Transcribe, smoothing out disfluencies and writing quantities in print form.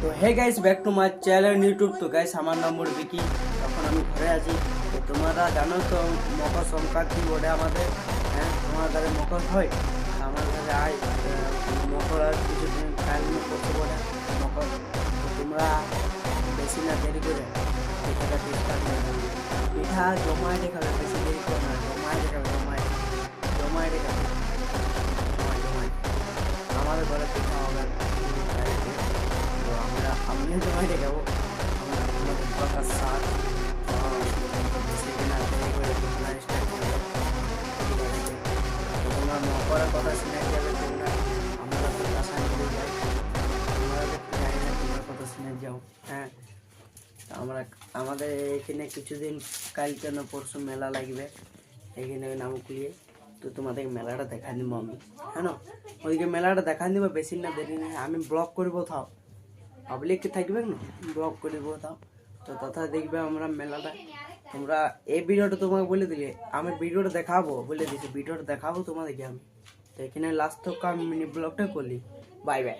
তো hey guys, back to my channel YouTube. তো guys, আমার নাম বিকি। এখন আমি ঘরে আছি। তো তোমরা জানো তো মকর সংক্রান্তি বলে আমাদের, হ্যাঁ তোমার কাছে মকর হয়। আমার কাছে আয় মকর আর কিছুদিন কাল করতে বলে মকর। তো তোমরা বেশি না দেরি করে পিঠাটা স্টার্ট করে দাও। পিঠা জমায় দেখাবে, বেশি দেরি করে না, জমায় দেখাবে, জমায় জমায় দেখাবে, জমায় জমায়। আমাদের ঘরে পিঠা হবে, তো আমিও জমায় দেখাবো আমাদের দরকার সার। সেখানে দেরি করে তোমরা স্টার্ট করবে। তোমরা মকরের কথা শুনে যাবে, তোমরা আমরা তো আশায় করে যাই, তোমরা জানি না তোমরা কথা শুনে যাও। হ্যাঁ, আমরা আমাদের এখানে কিছুদিন কালকে না পরশু মেলা লাগবে এখানে নামকুলিয়ে। তো তোমাদের মেলাটা দেখা দিব আমি, হ্যাঁ না, ওইদিকে মেলাটা দেখা দিব। বেশি না দেরি নেই, আমি ব্লগ করবো, থাও পাবলিক থাকবে না, ব্লগ করবো থাও। তো তথা দেখবে আমরা মেলাটা। তোমরা এই ভিডিওটা তোমাকে বলে দিলে, আমি ভিডিওটা দেখাবো বলে দিচ্ছি, ভিডিওটা দেখাবো তোমাদেরকে আমি। তো এখানে লাস্ট তো আমি মিনি ব্লগটা করলি। Bye bye.